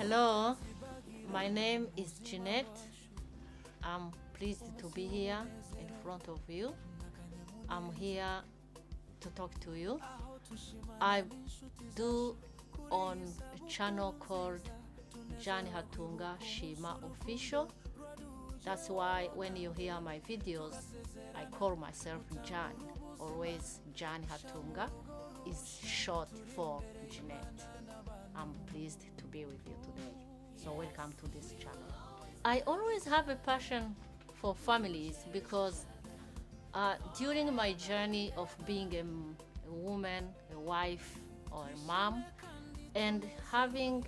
Hello, my name is Jeanette. I'm pleased to be here in front of you. I'm here to talk to you. I do on a channel called Jeanne Hatunga Shima Official. That's why when you hear my videos, I call myself Jeanne. Always Jeanne Hatunga is short for Jeanette. I'm pleased to be with you today. So welcome to this channel. I always have a passion for families because during my journey of being a woman, a wife, or a mom, and having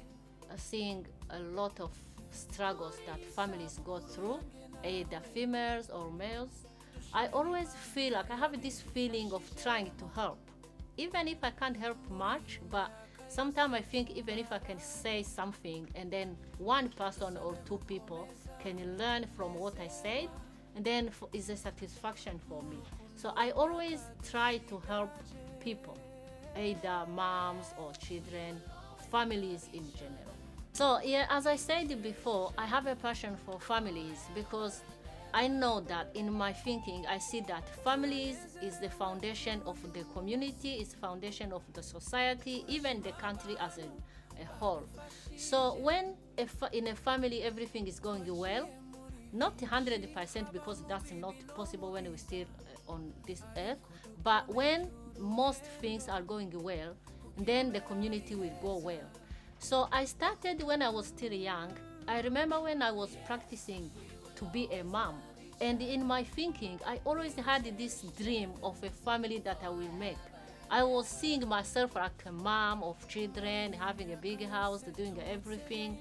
seeing a lot of struggles that families go through, either females or males, I always feel like I have this feeling of trying to help, even if I can't help much. But sometimes I think even if I can say something and then one person or two people can learn from what I said, and then is a satisfaction for me. So I always try to help people, either moms or children, families in general. So yeah, as I said before, I have a passion for families because I know that in my thinking, I see that families is the foundation of the community, is the foundation of the society, even the country as a whole. So when in a family everything is going well, not 100% because that's not possible when we're still on this earth, but when most things are going well, then the community will go well. So I started when I was still young. I remember when I was practicing to be a mom. And in my thinking, I always had this dream of a family that I will make. I was seeing myself like a mom of children, having a big house, doing everything.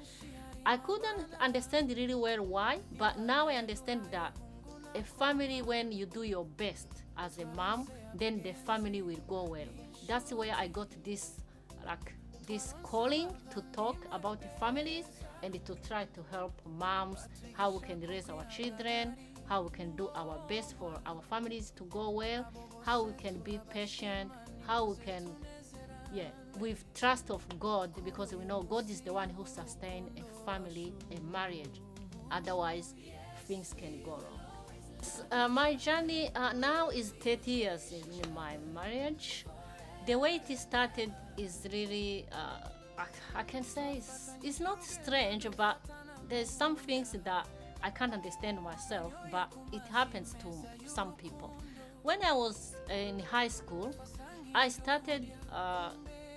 I couldn't understand really well why, but now I understand that a family, when you do your best as a mom, then the family will go well. That's where I got this calling to talk about the families and to try to help moms, how we can raise our children, how we can do our best for our families to go well, how we can be patient, how we can, with trust of God, because we know God is the one who sustains a family, a marriage. Otherwise, things can go wrong. My journey now is 30 years in my marriage. The way it started is really, I can say it's not strange, but there's some things that I can't understand myself, but it happens to some people. When I was in high school, I started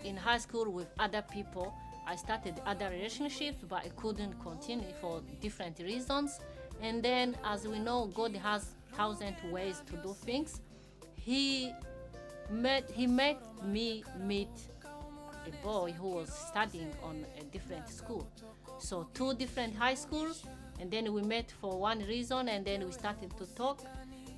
in high school with other people. I started other relationships, but I couldn't continue for different reasons. And then, as we know, God has thousand ways to do things. He made me meet a boy who was studying on a different school. So two different high schools, and then we met for one reason, and then we started to talk.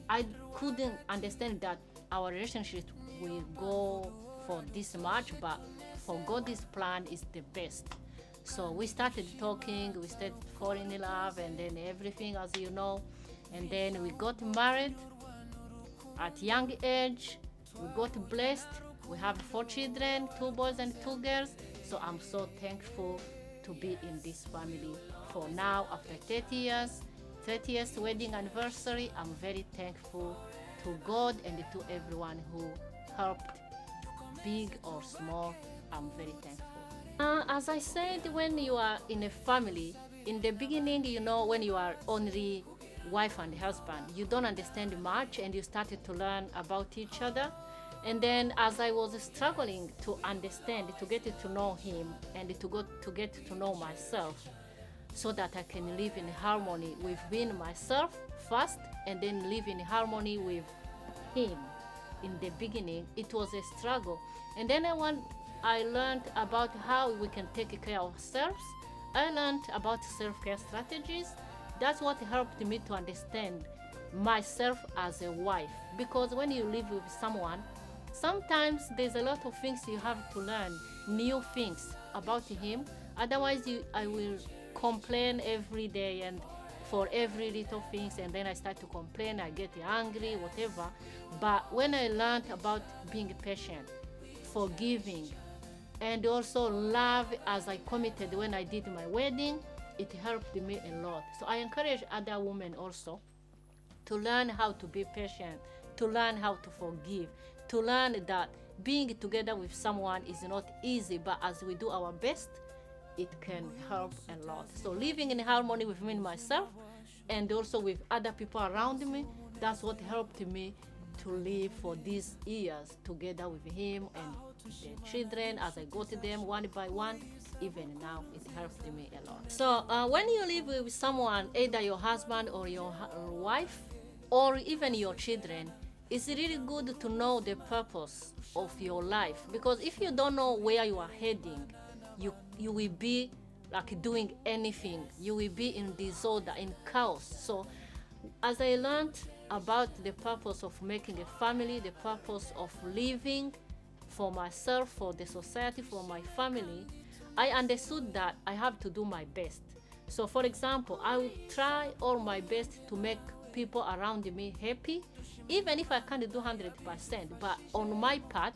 I couldn't understand that our relationship will go for this much, but for God's plan is the best. So we started talking, we started falling in love, and then everything, as you know, and then we got married at young age. We got blessed. We have 4 children, 2 boys and 2 girls. So I'm so thankful to be in this family for now. After 30 years wedding anniversary, I'm very thankful to God and to everyone who helped, big or small. I'm very thankful. As I said, when you are in a family, in the beginning, when you are only wife and husband, you don't understand much, and you started to learn about each other. And then as I was struggling to understand, to get to know him, and to get to know myself, so that I can live in harmony within myself first, and then live in harmony with him. In the beginning, it was a struggle. And then I learned about how we can take care of ourselves. I learned about self-care strategies. That's what helped me to understand myself as a wife. Because when you live with someone, sometimes there's a lot of things you have to learn, new things about him. Otherwise, I will complain every day and for every little things, and then I start to complain, I get angry, whatever. But when I learned about being patient, forgiving, And also love, as I committed when I did my wedding, it helped me a lot. So I encourage other women also to learn how to be patient, to learn how to forgive, to learn that being together with someone is not easy, but as we do our best, it can help a lot. So living in harmony with me and myself, and also with other people around me, that's what helped me to live for these years together with him and the children as I got them one by one. Even now, it helped me a lot. So when you live with someone, either your husband or your wife, or even your children, it's really good to know the purpose of your life, because if you don't know where you are heading, you will be like doing anything. You will be in disorder, in chaos. So as I learned about the purpose of making a family, the purpose of living for myself, for the society, for my family, I understood that I have to do my best. So for example, I will try all my best to make people around me happy, even if I can't do 100%, but on my part,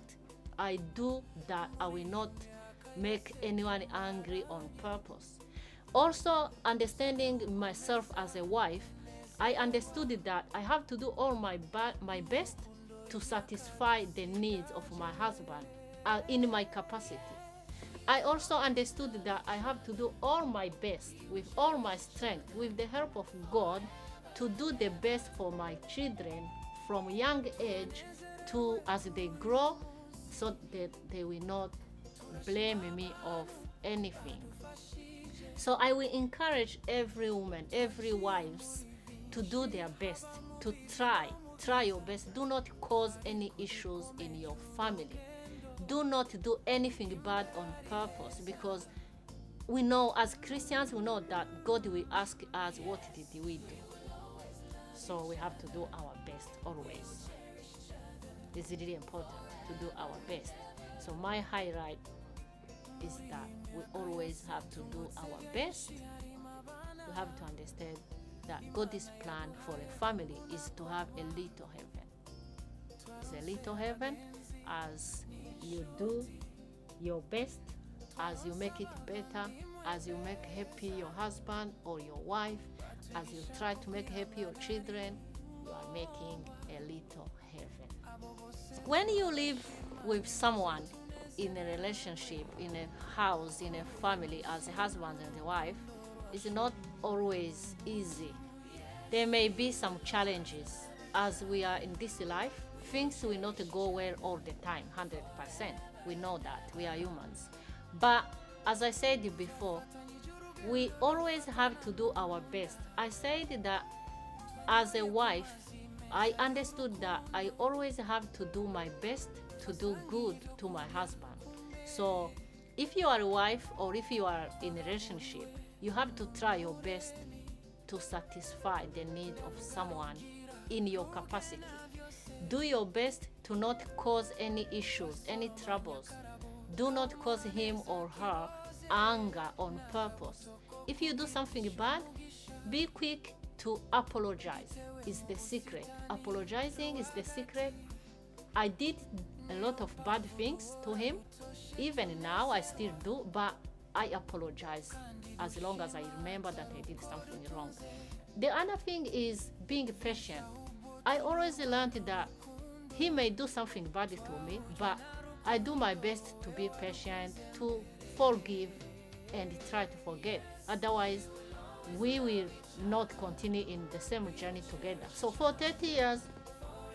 I do that. I will not make anyone angry on purpose. Also, understanding myself as a wife, I understood that I have to do all my best to satisfy the needs of my husband in my capacity. I also understood that I have to do all my best with all my strength, with the help of God, to do the best for my children from young age to as they grow, so that they will not blame me of anything. So I will encourage every woman, every wives, to do their best, to try your best. Do not cause any issues in your family. Do not do anything bad on purpose, because we know as Christians, we know that God will ask us, what did we do? So we have to do our best always. It's really important to do our best. So my highlight is that we always have to do our best. We have to understand that God's plan for a family is to have a little heaven. It's a little heaven as you do your best, as you make it better, as you make happy your husband or your wife, as you try to make happy your children, you are making a little heaven. When you live with someone in a relationship, in a house, in a family, as a husband and a wife, it's not always easy. There may be some challenges. As we are in this life, things will not go well all the time, 100%. We know that. We are humans. But as I said before, we always have to do our best. I said that as a wife, I understood that I always have to do my best to do good to my husband. So if you are a wife or if you are in a relationship, you have to try your best to satisfy the need of someone in your capacity. Do your best to not cause any issues, any troubles. Do not cause him or her anger on purpose. If you do something bad, be quick to apologize. Is the secret. Apologizing is the secret. I did a lot of bad things to him. Even now, I still do, but I apologize as long as I remember that I did something wrong. The other thing is being patient. I always learned that he may do something bad to me, but I do my best to be patient, to forgive, and try to forget. Otherwise, we will not continue in the same journey together. So for 30 years,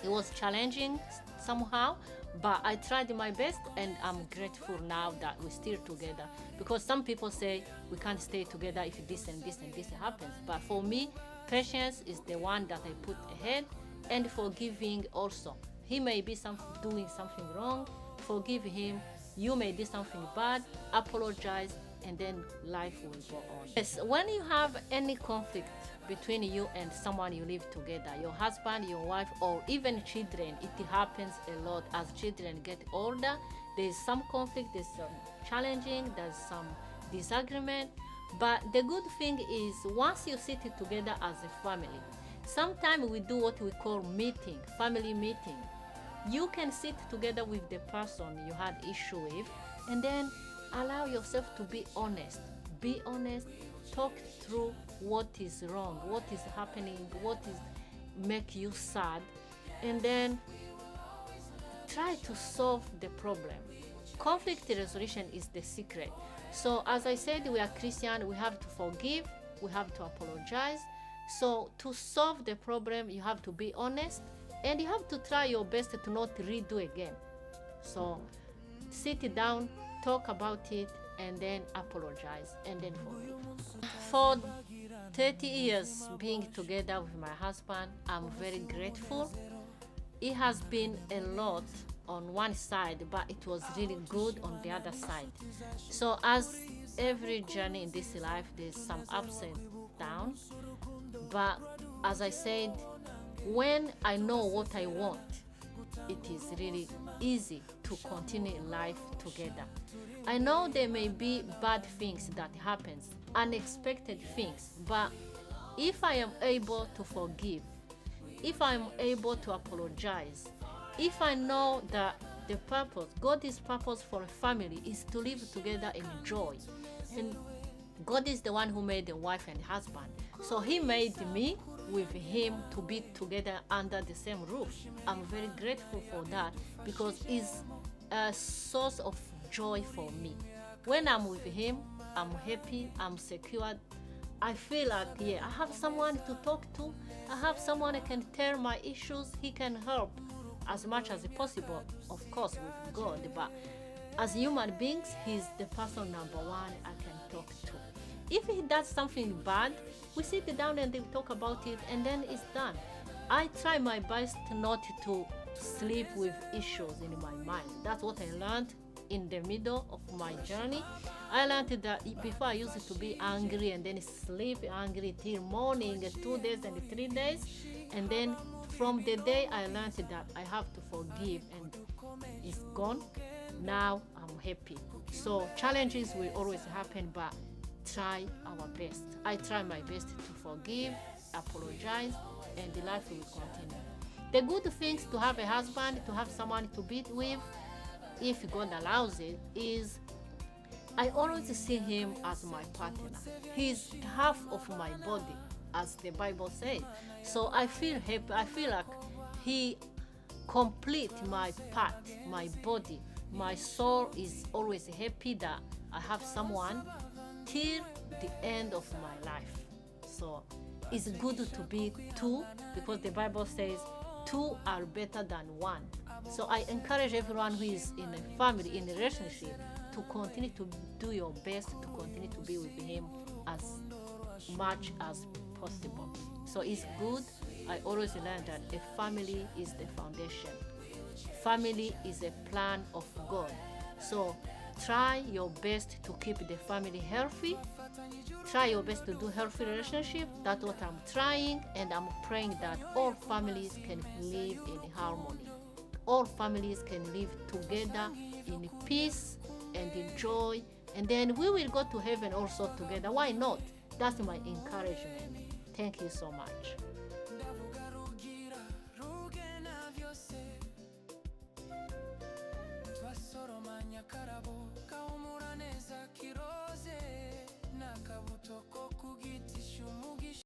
it was challenging somehow, but I tried my best, and I'm grateful now that we're still together. Because some people say we can't stay together if this and this and this happens. But for me, patience is the one that I put ahead, and forgiving also. He may be doing something wrong, forgive him. You may do something bad, apologize, and then life will go on. Yes, when you have any conflict between you and someone you live together, your husband, your wife, or even children, it happens a lot. As children get older, there's some conflict, there's some challenging, there's some disagreement. But the good thing is, once you sit together as a family, sometimes we do what we call meeting, family meeting. You can sit together with the person you had issue with and then allow yourself to be honest. Be honest. Talk through what is wrong, what is happening, what is make you sad, and then try to solve the problem. Conflict resolution is the secret. So as I said, we are Christian, we have to forgive, we have to apologize. So to solve the problem, you have to be honest, and you have to try your best to not redo again. So sit down, talk about it, and then apologize, and then forgive. For 30 years being together with my husband, I'm very grateful. It has been a lot on one side, but it was really good on the other side. So as every journey in this life, there's some ups and downs. But as I said, when I know what I want, it is really easy to continue in life together. I know there may be bad things that happens, unexpected things, but if I am able to forgive, if I'm able to apologize, if I know that the purpose, God's purpose for a family is to live together in joy, and God is the one who made the wife and husband, so He made me with Him to be together under the same roof. I'm very grateful for that because it's a source of joy for me. When I'm with Him, I'm happy, I'm secured. I feel like, yeah, I have someone to talk to. I have someone I can tell my issues. He can help as much as possible, of course, with God. But as human beings, He's the person number one I can talk to. If He does something bad, we sit down and they talk about it, and then it's done. I try my best not to sleep with issues in my mind. That's what I learned in the middle of my journey. I learned that before I used to be angry and then sleep angry till morning, 2 days and 3 days. And then from the day I learned that I have to forgive and it's gone, now I'm happy. So challenges will always happen, but try our best. I try my best to forgive, apologize, and the life will continue. The good things to have a husband, to have someone to be with, if God allows it, is I always see him as my partner. He's half of my body, as the Bible says. So I feel happy. I feel like he complete my part, my body. My soul is always happy that I have someone till the end of my life. So it's good to be two, because the Bible says two are better than one. So I encourage everyone who is in a family, in a relationship, to continue to do your best to continue to be with him as much as possible. So it's good. I always learn that a family is the foundation. Family is a plan of God. So try your best to keep the family healthy. Try your best to do healthy relationship. That's what I'm trying, and I'm praying that all families can live in harmony. All families can live together in peace and in joy, and then we will go to heaven also together. Why not? That's my encouragement. Thank you so much. Soromanya karabo kaumura neza kiro